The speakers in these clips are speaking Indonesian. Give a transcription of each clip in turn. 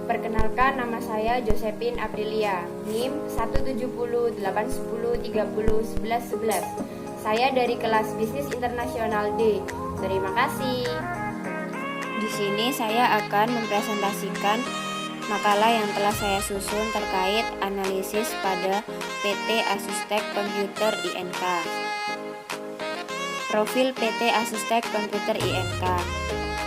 Perkenalkan, nama saya Josephine Aprilia, NIM 1708103011111. Saya dari kelas Bisnis Internasional D. Terima kasih. Di sini saya akan mempresentasikan makalah yang telah saya susun terkait analisis pada PT ASUSTeK Computer INK. Profil PT ASUSTeK Computer INK.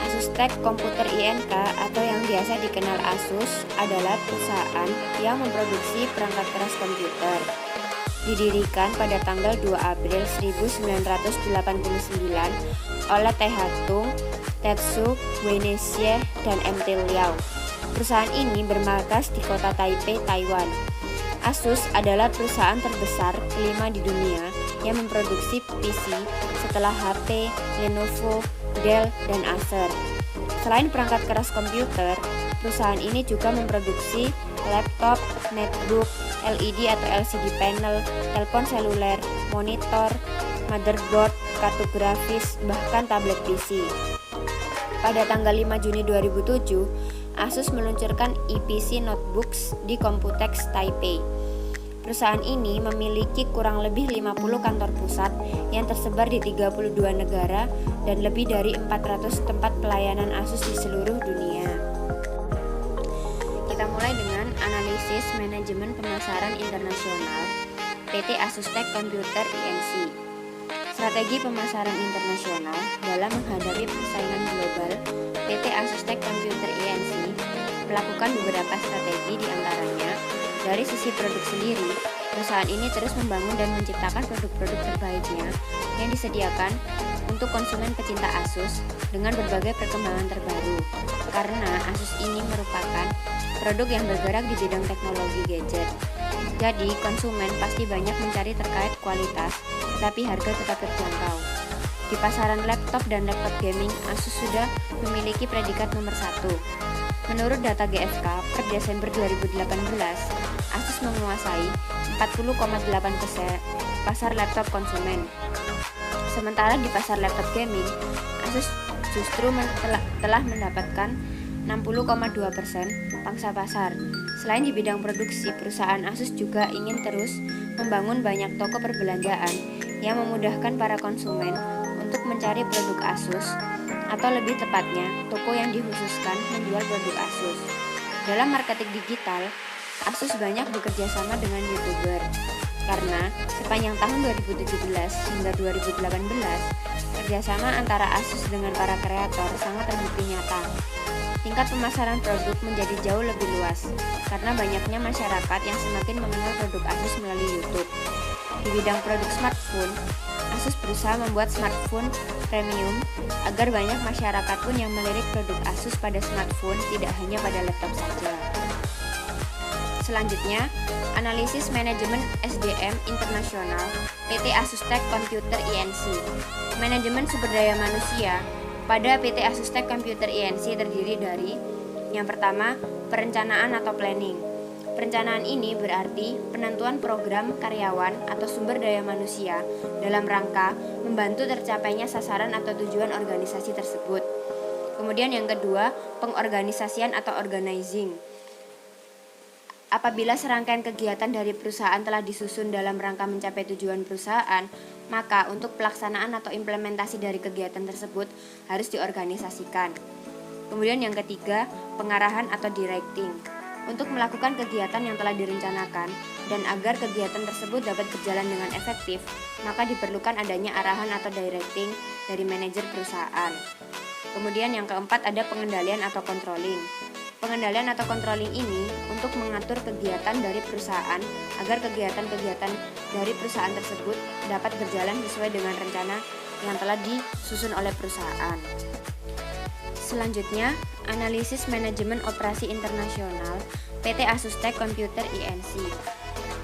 ASUSTeK Computer INK atau yang biasa dikenal ASUS adalah perusahaan yang memproduksi perangkat keras komputer. Didirikan pada tanggal 2 April 1989 oleh T. Hatung, Tetsu, Weinisie, dan M. T. Liao. Perusahaan ini bermarkas di kota Taipei, Taiwan. ASUS adalah perusahaan terbesar kelima di dunia yang memproduksi PC setelah HP, Lenovo, Dell, dan Acer. Selain perangkat keras komputer, perusahaan ini juga memproduksi laptop, netbook, LED atau LCD panel, telepon seluler, monitor, motherboard, kartu grafis, bahkan tablet PC. Pada tanggal 5 Juni 2007, ASUS meluncurkan ePC Notebooks di Computex Taipei. Perusahaan ini memiliki kurang lebih 50 kantor pusat yang tersebar di 32 negara dan lebih dari 400 tempat pelayanan ASUS di seluruh dunia. Kita mulai dengan analisis manajemen pemasaran internasional PT ASUSTeK Computer INC. Strategi pemasaran internasional dalam menghadapi persaingan global, PT ASUSTeK Computer INC melakukan beberapa strategi, di antaranya dari sisi produk sendiri. Perusahaan ini terus membangun dan menciptakan produk-produk terbaiknya yang disediakan untuk konsumen pecinta ASUS dengan berbagai perkembangan terbaru. Karena ASUS ini merupakan produk yang bergerak di bidang teknologi gadget, jadi konsumen pasti banyak mencari terkait kualitas, tetapi harga tetap terjangkau. Di pasaran laptop dan laptop gaming, ASUS sudah memiliki predikat nomor 1. Menurut data GfK per Desember 2018, ASUS menguasai 40,8% pasar laptop konsumen. Sementara di pasar laptop gaming, ASUS justru telah mendapatkan 60,2% pangsa pasar. Selain di bidang produksi, perusahaan ASUS juga ingin terus membangun banyak toko perbelanjaan yang memudahkan para konsumen untuk mencari produk ASUS, atau lebih tepatnya, toko yang dikhususkan menjual produk ASUS. Dalam marketing digital, ASUS banyak bekerja sama dengan YouTuber, karena sepanjang tahun 2017 hingga 2018, kerjasama antara ASUS dengan para kreator sangat terbukti nyata. Tingkat pemasaran produk menjadi jauh lebih luas, karena banyaknya masyarakat yang semakin mengenal produk ASUS melalui YouTube. Di bidang produk smartphone, ASUS berusaha membuat smartphone premium agar banyak masyarakat pun yang melirik produk ASUS pada smartphone, tidak hanya pada laptop saja. Selanjutnya, analisis manajemen SDM internasional PT ASUSTeK Computer INC. Manajemen sumber daya manusia pada PT ASUSTeK Computer INC terdiri dari yang pertama, perencanaan atau planning. Perencanaan ini berarti penentuan program karyawan atau sumber daya manusia dalam rangka membantu tercapainya sasaran atau tujuan organisasi tersebut. Kemudian yang kedua, pengorganisasian atau organizing. Apabila serangkaian kegiatan dari perusahaan telah disusun dalam rangka mencapai tujuan perusahaan, maka untuk pelaksanaan atau implementasi dari kegiatan tersebut harus diorganisasikan. Kemudian yang ketiga, pengarahan atau directing. Untuk melakukan kegiatan yang telah direncanakan dan agar kegiatan tersebut dapat berjalan dengan efektif, maka diperlukan adanya arahan atau directing dari manajer perusahaan. Kemudian yang keempat, ada pengendalian atau controlling. Pengendalian atau controlling ini untuk mengatur kegiatan dari perusahaan agar kegiatan-kegiatan dari perusahaan tersebut dapat berjalan sesuai dengan rencana yang telah disusun oleh perusahaan. Selanjutnya, analisis manajemen operasi internasional PT ASUSTeK Computer INC.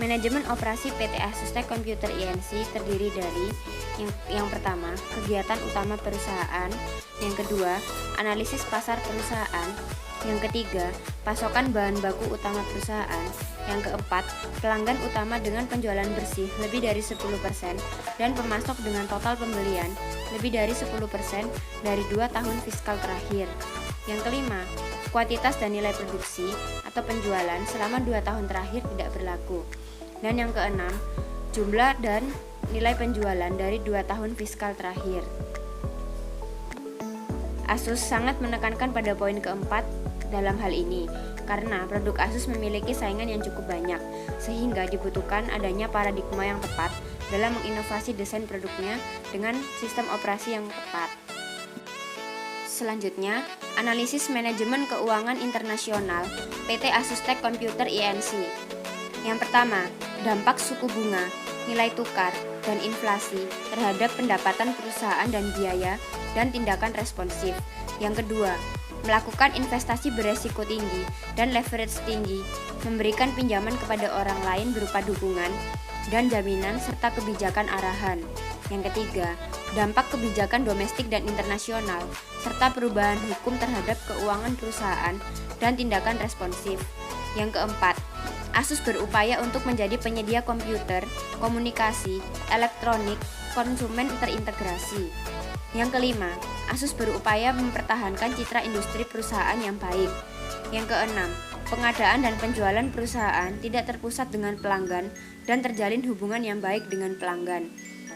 Manajemen operasi PT ASUSTeK Computer INC terdiri dari yang pertama, kegiatan utama perusahaan, yang kedua, analisis pasar perusahaan, yang ketiga, pasokan bahan baku utama perusahaan, yang keempat, pelanggan utama dengan penjualan bersih lebih dari 10% dan pemasok dengan total pembelian lebih dari 10% dari 2 tahun fiskal terakhir. Yang kelima, kuantitas dan nilai produksi atau penjualan selama 2 tahun terakhir tidak berlaku. Dan yang keenam, jumlah dan nilai penjualan dari 2 tahun fiskal terakhir. Asus sangat menekankan pada poin keempat dalam hal ini, karena produk Asus memiliki saingan yang cukup banyak, sehingga dibutuhkan adanya paradigma yang tepat dalam menginovasi desain produknya dengan sistem operasi yang tepat. Selanjutnya, analisis manajemen keuangan internasional PT ASUSTeK Computer Inc. Yang pertama, dampak suku bunga, nilai tukar, dan inflasi terhadap pendapatan perusahaan dan biaya dan tindakan responsif. Yang kedua, melakukan investasi beresiko tinggi dan leverage tinggi, memberikan pinjaman kepada orang lain berupa dukungan dan jaminan serta kebijakan arahan. Yang ketiga, dampak kebijakan domestik dan internasional serta perubahan hukum terhadap keuangan perusahaan dan tindakan responsif. Yang keempat, Asus berupaya untuk menjadi penyedia komputer, komunikasi, elektronik, konsumen terintegrasi. Yang kelima, Asus berupaya mempertahankan citra industri perusahaan yang baik. Yang keenam, pengadaan dan penjualan perusahaan tidak terpusat dengan pelanggan dan terjalin hubungan yang baik dengan pelanggan.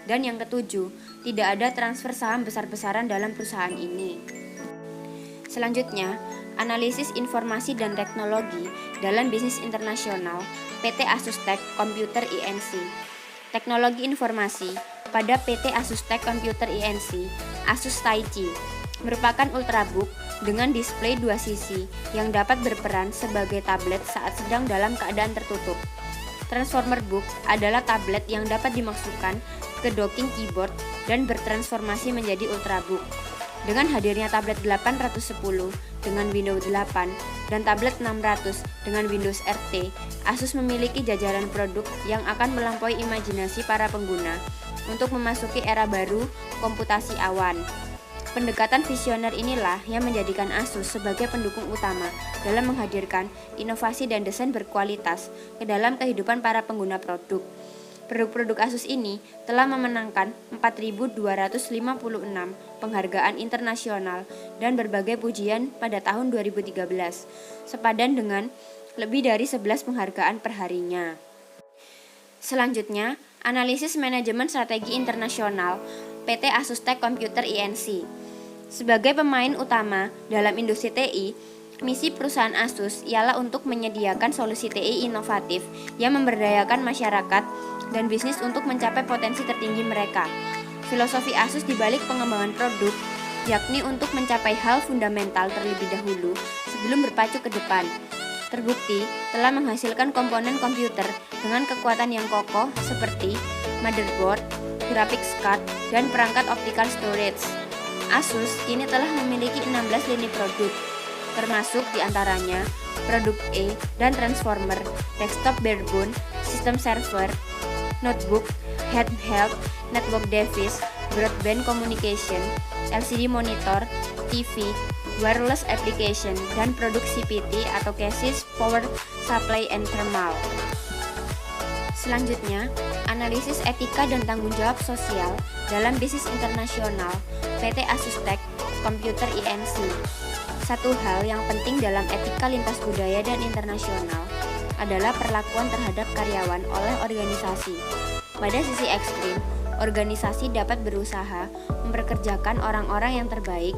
Dan yang ketujuh, tidak ada transfer saham besar-besaran dalam perusahaan ini. Selanjutnya, analisis informasi dan teknologi dalam bisnis internasional PT ASUSTeK Computer Inc. Teknologi informasi pada PT ASUSTeK Computer Inc. Asus Taichi merupakan ultrabook dengan display 2 sisi yang dapat berperan sebagai tablet saat sedang dalam keadaan tertutup. Transformer Book adalah tablet yang dapat dimasukkan ke docking keyboard dan bertransformasi menjadi ultrabook. Dengan hadirnya tablet 810 dengan Windows 8 dan tablet 600 dengan Windows RT, Asus memiliki jajaran produk yang akan melampaui imajinasi para pengguna untuk memasuki era baru komputasi awan. Pendekatan visioner inilah yang menjadikan Asus sebagai pendukung utama dalam menghadirkan inovasi dan desain berkualitas ke dalam kehidupan para pengguna produk. Produk-produk Asus ini telah memenangkan 4.256 penghargaan internasional dan berbagai pujian pada tahun 2013, sepadan dengan lebih dari 11 penghargaan perharinya. Selanjutnya, analisis manajemen strategi internasional PT ASUSTeK Computer Inc. Sebagai pemain utama dalam industri TI, misi perusahaan Asus ialah untuk menyediakan solusi TI inovatif yang memberdayakan masyarakat dan bisnis untuk mencapai potensi tertinggi mereka. Filosofi Asus di balik pengembangan produk yakni untuk mencapai hal fundamental terlebih dahulu sebelum berpacu ke depan. Terbukti telah menghasilkan komponen komputer dengan kekuatan yang kokoh seperti motherboard, graphics card, dan perangkat optical storage. Asus kini telah memiliki 16 lini produk, termasuk diantaranya produk E dan transformer, desktop barebone, sistem server, notebook, handheld, network device, broadband communication, LCD monitor, TV, wireless application, dan produk CPT atau chassis, power supply, and thermal. Selanjutnya, analisis etika dan tanggung jawab sosial dalam bisnis internasional PT ASUSTeK Computer Inc. Satu hal yang penting dalam etika lintas budaya dan internasional adalah perlakuan terhadap karyawan oleh organisasi. Pada sisi ekstrim, organisasi dapat berusaha memperkerjakan orang-orang yang terbaik,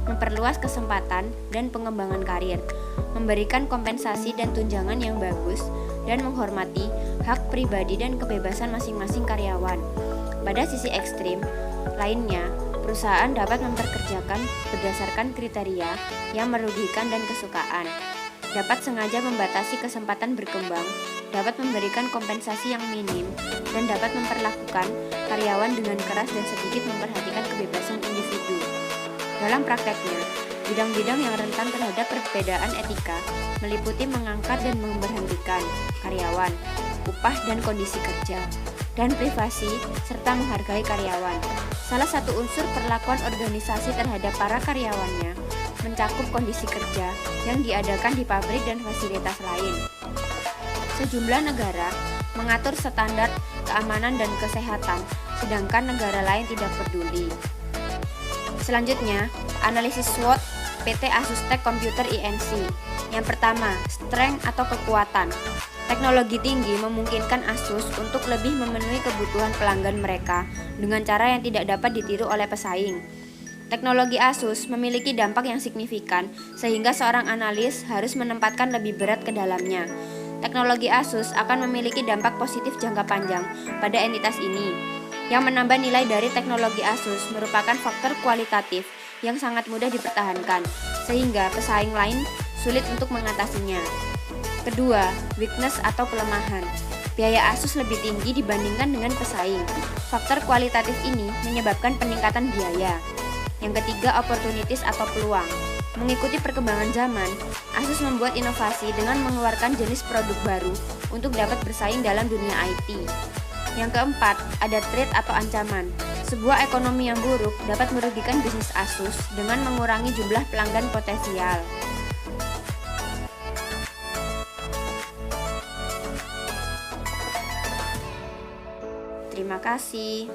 memperluas kesempatan dan pengembangan karir, memberikan kompensasi dan tunjangan yang bagus, dan menghormati hak pribadi dan kebebasan masing-masing karyawan. Pada sisi ekstrim lainnya, perusahaan dapat memperkerjakan berdasarkan kriteria yang merugikan dan kesukaan, dapat sengaja membatasi kesempatan berkembang, dapat memberikan kompensasi yang minim, dan dapat memperlakukan karyawan dengan keras dan sedikit memperhatikan kebebasan individu. Dalam prakteknya, bidang-bidang yang rentan terhadap perbedaan etika meliputi mengangkat dan memberhentikan karyawan, upah dan kondisi kerja, dan privasi serta menghargai karyawan. Salah satu unsur perlakuan organisasi terhadap para karyawannya mencakup kondisi kerja yang diadakan di pabrik dan fasilitas lain. Sejumlah negara mengatur standar keamanan dan kesehatan, sedangkan negara lain tidak peduli. Selanjutnya, analisis SWOT PT Asus Tech Computer Inc. Yang pertama, strength atau kekuatan. Teknologi tinggi memungkinkan Asus untuk lebih memenuhi kebutuhan pelanggan mereka dengan cara yang tidak dapat ditiru oleh pesaing. Teknologi Asus memiliki dampak yang signifikan sehingga seorang analis harus menempatkan lebih berat ke dalamnya. Teknologi Asus akan memiliki dampak positif jangka panjang pada entitas ini. Yang menambah nilai dari teknologi Asus merupakan faktor kualitatif yang sangat mudah dipertahankan, sehingga pesaing lain sulit untuk mengatasinya. Kedua, weakness atau kelemahan. Biaya Asus lebih tinggi dibandingkan dengan pesaing. Faktor kualitatif ini menyebabkan peningkatan biaya. Yang ketiga, opportunities atau peluang. Mengikuti perkembangan zaman, Asus membuat inovasi dengan mengeluarkan jenis produk baru untuk dapat bersaing dalam dunia IT. Yang keempat, ada threat atau ancaman. Sebuah ekonomi yang buruk dapat merugikan bisnis Asus dengan mengurangi jumlah pelanggan potensial. Terima kasih.